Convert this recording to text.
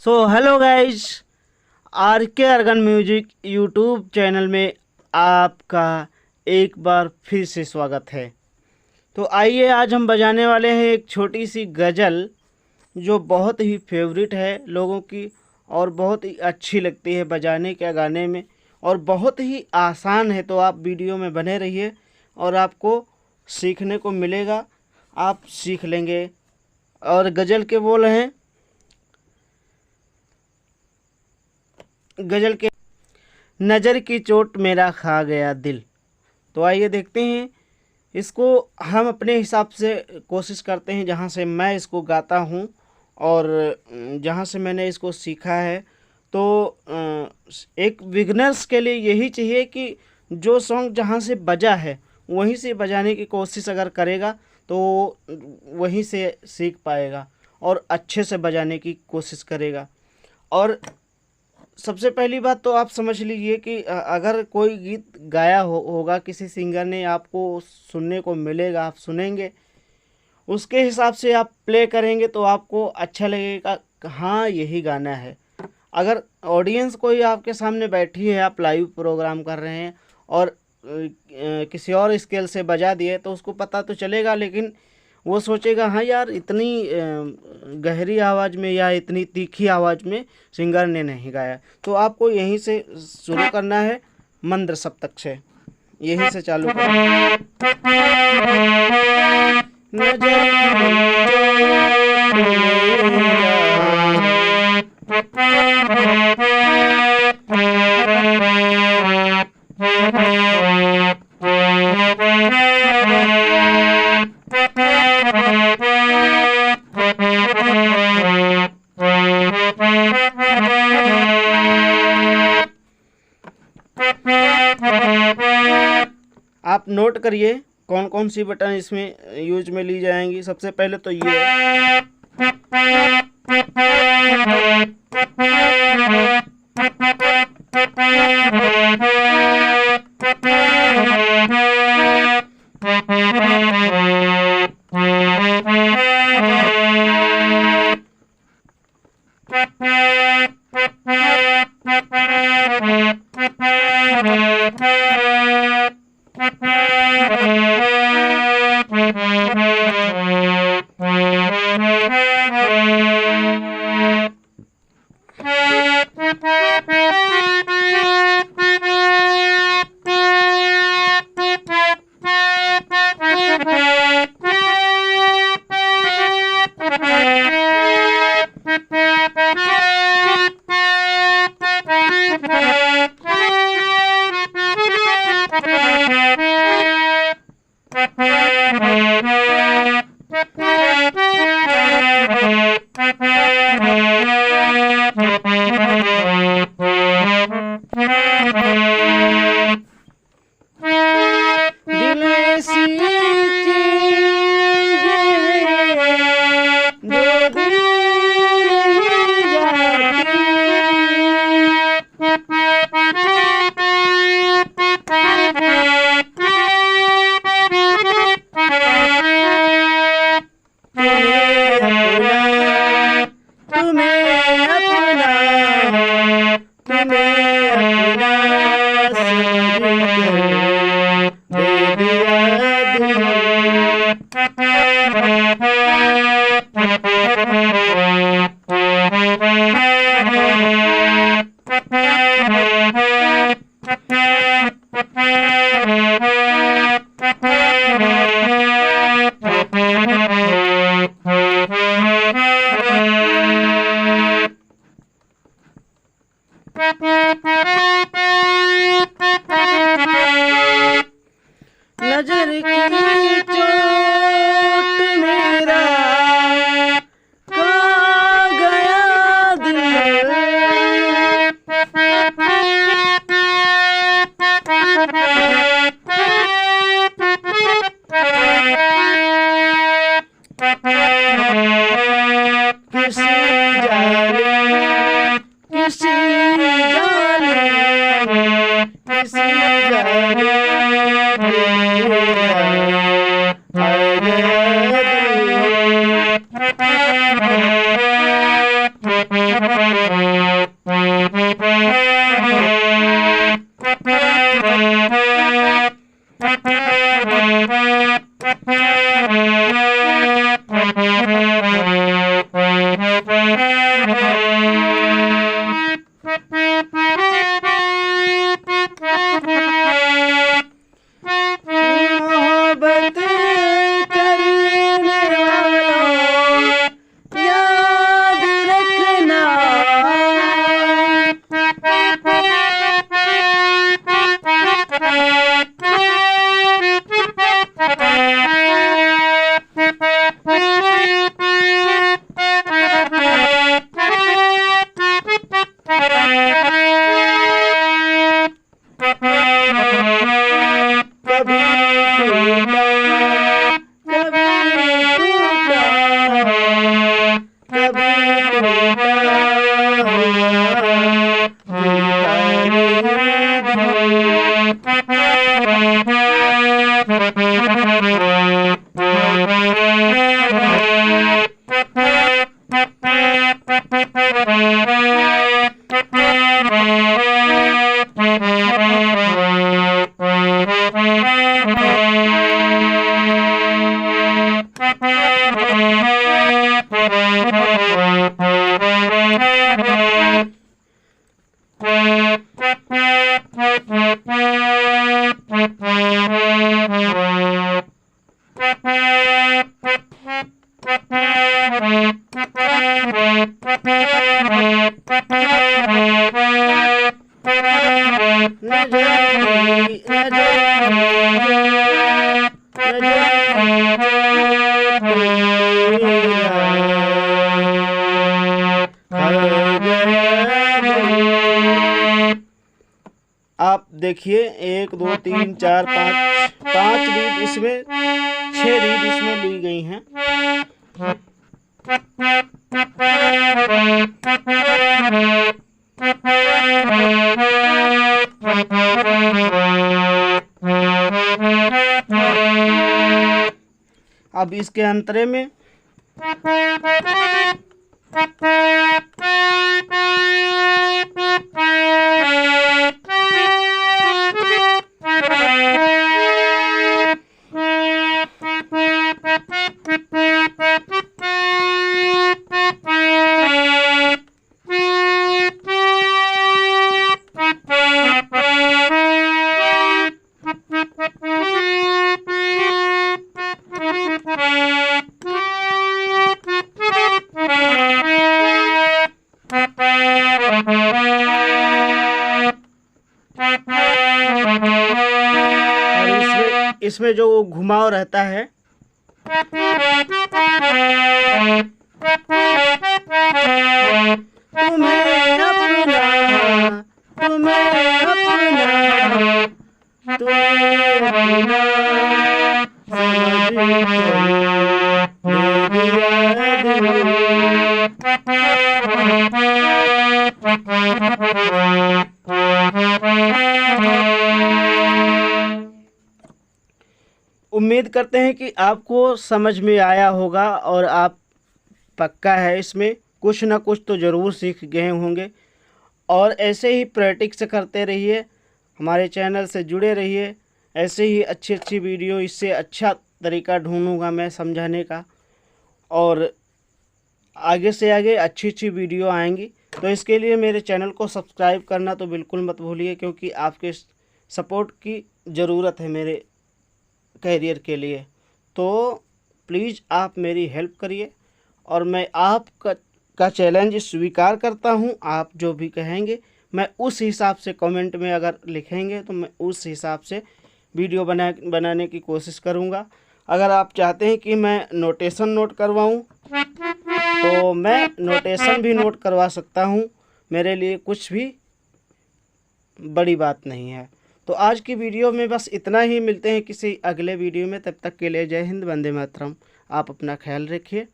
Hello guys, are के organ music YouTube channel में आपका एक बार फिर से स्वागत है। तो आइए आज हम बजाने वाले हैं एक छोटी सी गज़ल जो बहुत ही फेवरेट है लोगों की और बहुत ही अच्छी लगती है बजाने के गाने में और बहुत ही आसान है। तो आप वीडियो में बने रहिए और आपको सीखने को मिलेगा, आप सीख लेंगे। और गज़ल के बोल हैं, गज़ल के नज़र की चोट मेरा खा गया दिल। तो आइए देखते हैं इसको हम अपने हिसाब से कोशिश करते हैं, जहाँ से मैं इसको गाता हूँ और जहाँ से मैंने इसको सीखा है। तो एक बिगनर्स के लिए यही चाहिए कि जो सॉन्ग जहाँ से बजा है वहीं से बजाने की कोशिश अगर करेगा तो वहीं से सीख पाएगा और अच्छे से बजाने की कोशिश करेगा। और सबसे पहली बात तो आप समझ लीजिए कि अगर कोई गीत गाया होगा किसी सिंगर ने, आपको सुनने को मिलेगा, आप सुनेंगे, उसके हिसाब से आप प्ले करेंगे तो आपको अच्छा लगेगा, हाँ यही गाना है। अगर ऑडियंस कोई आपके सामने बैठी है, आप लाइव प्रोग्राम कर रहे हैं और किसी और स्केल से बजा दिए तो उसको पता तो चलेगा, लेकिन वो सोचेगा हाँ यार इतनी गहरी आवाज़ में या इतनी तीखी आवाज़ में सिंगर ने नहीं गाया। तो आपको यहीं से शुरू करना है, मंद्र सप्तक से, यहीं से चालू करना आप नोट करिए कौन कौन सी बटन इसमें यूज में ली जाएंगी। सबसे पहले तो ये नजर की चोट मेरा खा गया दिल। किसी जाने किसी मोहब्बत करने वालों याद रखना, कभी टूटा कभी टूटा कभी टूटा आप देखिए 1 2 3 4 5 रीड इसमें 6 रीड इसमें ली गई हैं। अब इसके अंतरे में इसमें जो घुमाव रहता है तुम्हें अपना उम्मीद करते हैं कि आपको समझ में आया होगा और आप पक्का है इसमें कुछ ना कुछ तो ज़रूर सीख गए होंगे। और ऐसे ही प्रैक्टिस करते रहिए, हमारे चैनल से जुड़े रहिए। ऐसे ही अच्छी वीडियो, इससे अच्छा तरीका ढूंढूंगा मैं समझाने का, और आगे से आगे अच्छी वीडियो आएंगी। तो इसके लिए मेरे चैनल को सब्सक्राइब करना तो बिल्कुल मत भूलिए, क्योंकि आपके सपोर्ट की ज़रूरत है मेरे कैरियर के लिए। तो प्लीज़ आप मेरी हेल्प करिए, और मैं आपका चैलेंज स्वीकार करता हूं। आप जो भी कहेंगे मैं उस हिसाब से कमेंट में अगर लिखेंगे तो मैं उस हिसाब से वीडियो बनाने की कोशिश करूंगा। अगर आप चाहते हैं कि मैं नोटेशन नोट करवाऊं तो मैं नोटेशन भी नोट करवा सकता हूं, मेरे लिए कुछ भी बड़ी बात नहीं है। तो आज की वीडियो में बस इतना ही। मिलते हैं किसी अगले वीडियो में, तब तक के लिए जय हिंद, वंदे मातरम। आप अपना ख्याल रखिए।